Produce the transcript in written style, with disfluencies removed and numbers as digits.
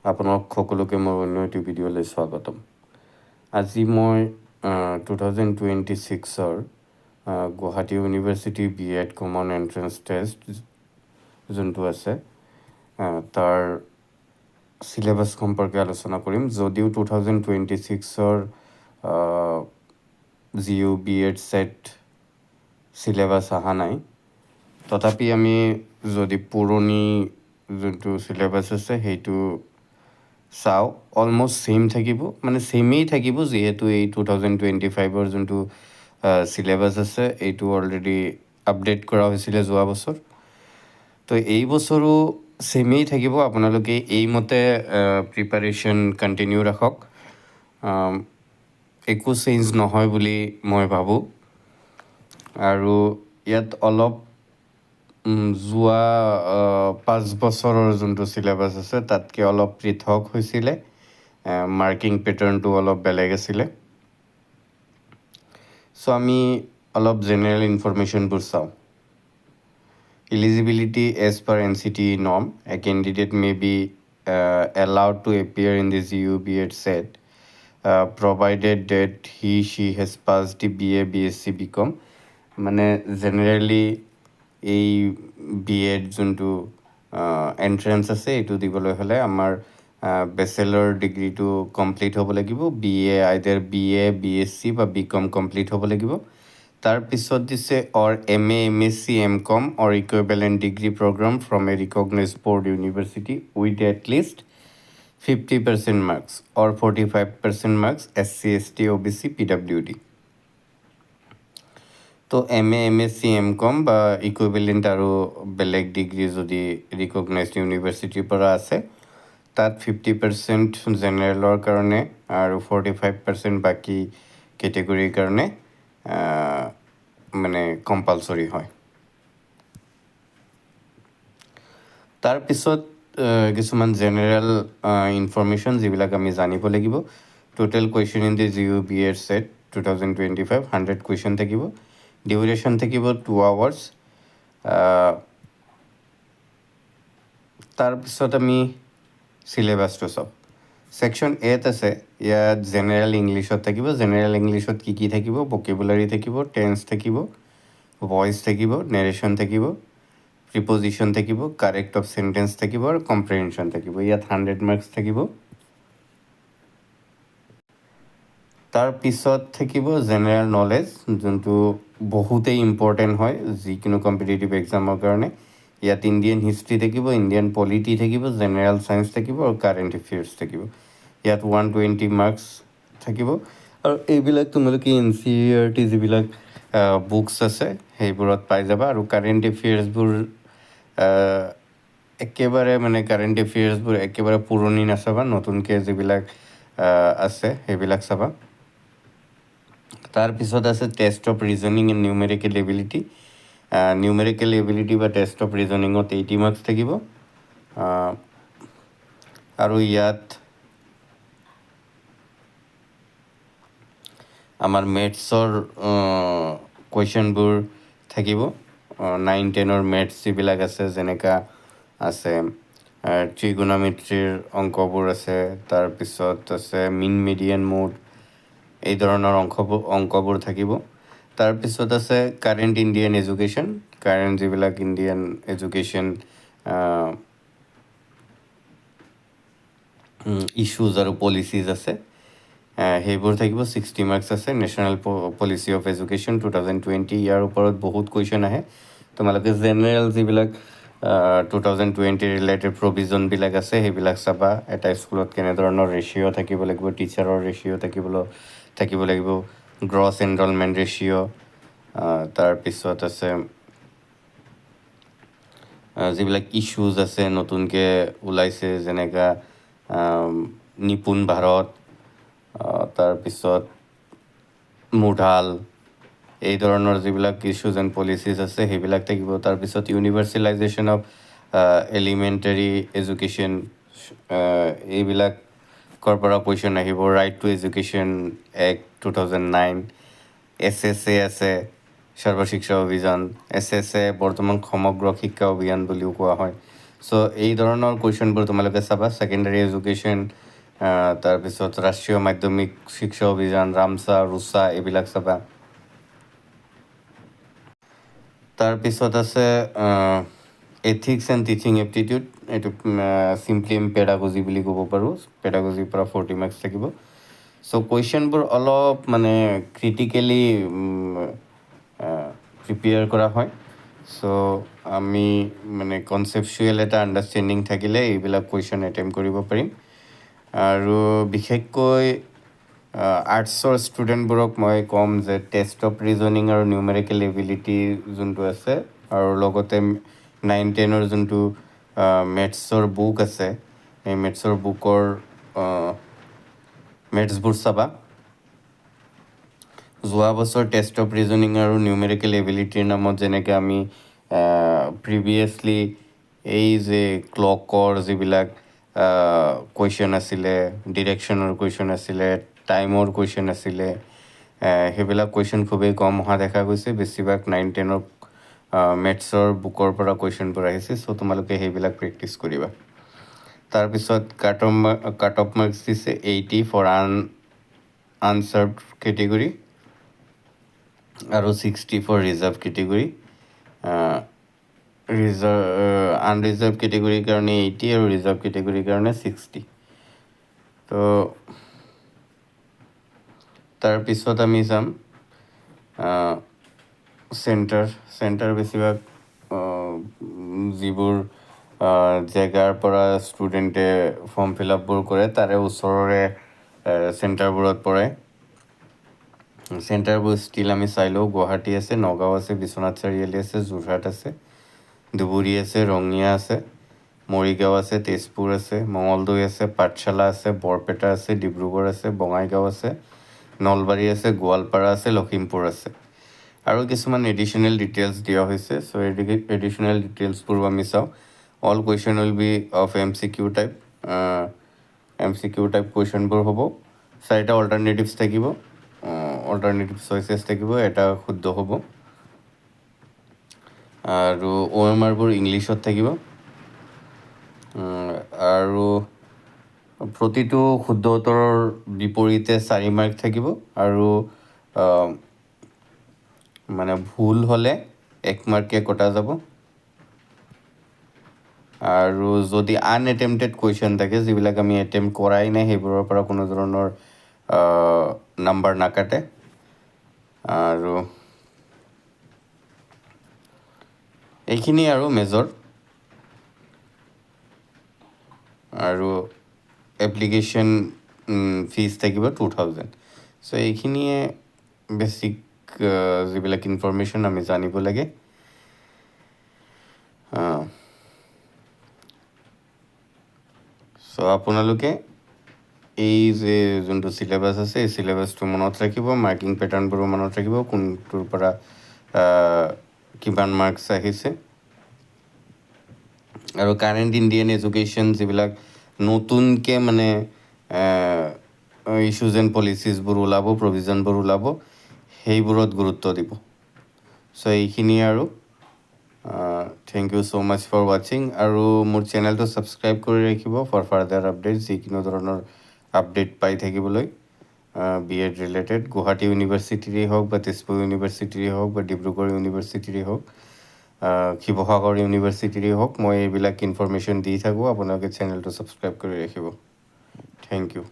আপোনালোক সকলোকে মোৰ অন্য এটি ভিডিঅ'লৈ স্বাগতম। আজি মই 2026 Guwahati university BEd common entrance test যোনটো আছে তাৰ চিলেবাছ সম্পৰ্কে আলোচনা কৰিম। যদিও 2026 GU BEd সেট চিলেবাছ অহা নাই, তথাপি আমি যদি পুৰণি যোনটো চিলেবাছ আছে সেইটো চাওঁ, অলমষ্ট ছেইম থাকিব, মানে ছেইমেই থাকিব, যিহেতু এই 2025 যোনটো চিলেবাছ আছে এইটো অলৰেডি আপডেট কৰা হৈছিলে যোৱা বছৰ। তো এই বছৰো ছেইমেই থাকিব। আপোনালোকে এইমতে প্ৰিপাৰেশ্যন কণ্টিনিউ ৰাখক, একো চেঞ্জ নহয় বুলি মই ভাবোঁ। আৰু ইয়াত অলপ যোৱা 5 বছৰৰ যোনটো চিলেবাছ আছে তাতকৈ অলপ পৃথক হৈছিলে, মাৰ্কিং পেটাৰ্ণটো অলপ বেলেগ আছিলে। চ' আমি অলপ জেনেৰেল ইনফৰমেশ্যনবোৰ চাওঁ। Eligibility as per NCT norm, a candidate may be allowed to appear in the GU BEd set provided that she has passed the BA, BSc, BCom. মানে জেনেৰেলি এই BEd যোনটো এণ্ট্ৰেঞ্চ আছে এইটো দিবলৈ হ'লে আমাৰ বেচেলৰ ডিগ্ৰীটো কমপ্লিট হ'ব লাগিব। আইদাৰ BA, BSc বা BCom কমপ্লিট হ'ব লাগিব। তাৰপিছত দিছে or MA, MSc, MCom or equivalent degree program from a recognized board university with at least 50% marks or 45% marks SC, ST, OBC, PWD. তো MA, MSc, MCom বা equivalent আৰু বেলেগ degree যদি ৰিকগনাইজড ইউনিভাৰ্চিটিৰ পৰা আছে, তাত 50% জেনেৰেলৰ কাৰণে আৰু 45% বাকী কেটেগৰীৰ কাৰণে মানে কম্পালচৰি হয়। তাৰপিছত কিছুমান জেনেৰেল ইনফৰমেশ্যন যিবিলাক আমি জানিব লাগিব। Total question in the GU BEd set 2025 100 question থাকিব। ডিউৰেশ্যন থাকিব 2 hours। তাৰপিছত আমি চিলেবাছটো চাওঁ। ছেকশ্যন 8 আছে, ইয়াত জেনেৰেল ইংলিছত থাকিব। জেনেৰেল ইংলিছত কি থাকিব? ভকেবুলাৰী থাকিব, টেন্স থাকিব, ভইচ থাকিব, নেৰেশ্যন থাকিব, প্ৰিপজিশ্যন থাকিব, কাৰেক্ট অফ চেণ্টেন্স থাকিব আৰু কম্প্ৰিহেনশ্যন থাকিব। ইয়াত 100 মাৰ্কছ থাকিব। তাৰপিছত থাকিব জেনেৰেল নলেজ, যোনটো বহুতেই ইম্পৰ্টেণ্ট হয় যিকোনো কম্পিটিটিভ এক্সামৰ কাৰণে। ইয়াত ইণ্ডিয়ান হিষ্ট্ৰী থাকিব, ইণ্ডিয়ান পলিটি থাকিব, জেনেৰেল ছায়েন্স থাকিব আৰু কাৰেণ্ট এফেয়াৰ্ছ থাকিব। ইয়াত 120 মাৰ্কছ থাকিব। আৰু এইবিলাক তোমালোকে NCERT যিবিলাক বুকছ আছে সেইবোৰত পাই যাবা। আৰু কাৰেণ্ট এফেয়াৰ্ছবোৰ একেবাৰে কাৰেণ্ট এফেয়াৰ্ছবোৰ একেবাৰে পুৰণি নাচাবা, নতুনকৈ যিবিলাক আছে সেইবিলাক চাবা। তাৰপিছত আছে taste of reasoning and numerical ability. Numerical ability বা টেষ্ট অফ ৰিজনিঙত 80 মাৰ্কছ থাকিব। আৰু ইয়াত আমাৰ মেথছৰ কুৱেশ্যনবোৰ থাকিব। 9-10 মেথছ যিবিলাক আছে, যেনেকুৱা আছে ট্ৰিগোনমেট্ৰিৰ অংকবোৰ আছে, তাৰপিছত আছে মিন মিডিয়ান মোড, এই ধৰণৰ অংকবোৰ থাকিব। তাৰপিছত আছে কাৰেণ্ট ইণ্ডিয়ান এডুকেশ্যন, কাৰেণ্ট যিবিলাক ইণ্ডিয়ান এডুকেশ্যন ইছ্যুজ আৰু পলিচিজ আছে সেইবোৰ থাকিব। 60 মাৰ্কছ আছে। নেশ্যনেল পলিচি অফ এডুকেশ্যন 2020, ইয়াৰ ওপৰত বহুত কুৱেশ্যন আহে। তোমালোকে জেনেৰেল যিবিলাক 2020 ৰিলেটেড প্ৰভিজনবিলাক আছে সেইবিলাক চাবা। এটা স্কুলত কেনেধৰণৰ ৰেচিঅ' থাকিব লাগিব, টিচাৰৰ ৰেচিঅ' থাকিব লাগিব, গ্ৰছ এনৰলমেণ্ট ৰেচিঅ'। তাৰপিছত আছে যিবিলাক ইছ্যুজ আছে নতুনকৈ ওলাইছে, যেনেকুৱা নিপুণ ভাৰত, তাৰপিছত মুঢাল, এই ধৰণৰ যিবিলাক ইছ্যুজ এণ্ড পলিচিজ আছে সেইবিলাক থাকিব। তাৰপিছত ইউনিভাৰ্চেলাইজেশ্যন অফ এলিমেণ্টাৰী এডুকেশ্যন, এইবিলাকৰ পৰা কুৱেশ্যন আহিব। Right to education act 2009, SSA আছে, সৰ্ব শিক্ষা অভিযান। SSA বৰ্তমান সমগ্ৰ শিক্ষা অভিযান বুলিও কোৱা হয়। চ' এই ধৰণৰ কুৱেশ্যনবোৰ তোমালোকে চাবা ছেকেণ্ডাৰী এডুকেশ্যন তাৰপিছত ৰাষ্ট্ৰীয় মাধ্যমিক শিক্ষা অভিযান ৰামছা ৰুচা এইবিলাক চাবা তাৰপিছত আছে এথিক্স এণ্ড টিচিং এপ্টিটিউড এইটো চিম্পলি আমি পেডাগজি বুলি ক'ব পাৰোঁ পেডাগজিৰ পৰা 40 মাৰ্কছ থাকিব চ' কুৱেশ্যনবোৰ অলপ মানে ক্ৰিটিকেলি প্ৰিপেয়াৰ কৰা হয় চ' আমি মানে কনচেপচুৱেল এটা আণ্ডাৰষ্টেণ্ডিং থাকিলে এইবিলাক কুৱেশ্যন এটেম্প কৰিব পাৰিম আৰু বিশেষকৈ আৰ্টছৰ ষ্টুডেণ্টবোৰক মই ক'ম যে টেষ্ট অফ ৰিজনিং আৰু নিউমেৰিকেল এবিলিটি যোনটো আছে আৰু লগতে 9-10ৰ যোনটো মেথছৰ বুক আছে এই মেথছৰ বুকৰ মেথছবোৰ চাবা যোৱা বছৰ টেষ্ট অফ ৰিজনিং আৰু নিউমেৰিকেল এবিলিটিৰ নামত যেনেকৈ আমি প্ৰিভিয়াছলি এই যে ক্লকৰ যিবিলাক কুৱেশ্যন আছিলে ডিৰেকশ্যনৰ কুৱেশ্যন আছিলে টাইমৰ কুৱেশ্যন আছিলে সেইবিলাক কুৱেশ্যন খুবেই কম অহা দেখা গৈছে বেছিভাগ 9-10ৰ মেথছৰ বুকৰ পৰা কুৱেশ্যনবোৰ আহিছে চ' তোমালোকে সেইবিলাক প্ৰেক্টিছ কৰিবা তাৰপিছত কাট অফ মাৰ্কছ দিছে 80 ফৰ আনচাৰ্ভড কেটেগৰী আৰু 60 ফৰ ৰিজাৰ্ভ কেটেগৰী আনৰিজাৰ্ভ কেটেগৰীৰ কাৰণে 80 আৰু ৰিজাৰ্ভ কেটেগৰীৰ কাৰণে 60 তো তাৰপিছত আমি চাম চেণ্টাৰ বেছিভাগ যিবোৰ জেগাৰ পৰা ষ্টুডেণ্টে ফৰ্ম ফিল আপবোৰ কৰে তাৰে ওচৰৰে চেণ্টাৰবোৰত পৰে চেণ্টাৰবোৰ ষ্টিল আমি চাই লওঁ গুৱাহাটী আছে নগাঁও আছে বিশ্বনাথ চাৰিআলি আছে যোৰহাট আছে ধুবুৰী আছে ৰঙিয়া আছে মৰিগাঁও আছে তেজপুৰ আছে মঙলদৈ আছে পাঠশালা আছে বৰপেটা আছে ডিব্ৰুগড় আছে বঙাইগাঁও আছে নলবাৰী আছে গোৱালপাৰা আছে লখিমপুৰ আছে আৰু কিছুমান এডিশ্যনেল ডিটেইলছ দিয়া হৈছে চ' এডিশ্যনেল ডিটেইলছবোৰ আমি চাওঁ all question will be of MCQ type MCQ type কুৱেশ্যনবোৰ হ'ব 4টা অল্টাৰনেটিভছ থাকিব অল্টাৰনেটিভ চইচেছ থাকিব এটা শুদ্ধ হ'ব আৰু OMRবোৰ ইংলিছত থাকিব আৰু প্ৰতিটো শুদ্ধ উত্তৰৰ বিপৰীতে 4 মাৰ্ক থাকিব আৰু মানে ভুল হ'লে 1 মাৰ্কে কটা যাব আৰু যদি আনএটেম্পটেড কুৱেশ্যন থাকে যিবিলাক আমি এটেম্প কৰাই নাই সেইবোৰৰ পৰা কোনো ধৰণৰ নাম্বাৰ নাকাটে আৰু এইখিনি আৰু মেজৰ আৰু এপ্লিকেশ্যন ফিজ থাকিব 2000 চ' এইখিনিয়ে বেছিক যিবিলাক ইনফৰ্মেশ্যন আমি জানিব লাগে চ' আপোনালোকে এই যে যোনটো চিলেবাছ আছে এই চিলেবাছটো মনত ৰাখিব মাৰ্কিং পেটাৰ্ণবোৰো মনত ৰাখিব কোনটোৰ পৰা কিমান মাৰ্কছ আহিছে আৰু কাৰেণ্ট ইণ্ডিয়ান এডুকেশ্যন যিবিলাক নতুনকৈ মানে ইছ্যুজ এণ্ড পলিচিছবোৰ ওলাব প্ৰভিজনবোৰ ওলাব সেইবোৰত গুৰুত্ব দিব চ' এইখিনিয়ে আৰু thank you so' much for ৱাচিং আৰু মোৰ চেনেলটো ছাবস্ক্ৰাইব কৰি ৰাখিব ফৰ ফাৰ্ডাৰ আপডেট যিকোনো ধৰণৰ আপডেট পাই থাকিবলৈ BEd ৰিলেটেড গুৱাহাটী ইউনিভাৰ্চিটিৰেই হওক বা তেজপুৰ ইউনিভাৰ্চিটিৰেই হওক বা ডিব্ৰুগড় ইউনিভাৰ্চিটিৰেই হওক শিৱসাগৰ ইউনিভাৰ্চিটিৰেই হওক মই এইবিলাক ইনফৰ্মেশ্যন দি থাকোঁ আপোনালোকে চেনেলটো ছাবস্ক্ৰাইব কৰি ৰাখিব থেংক ইউ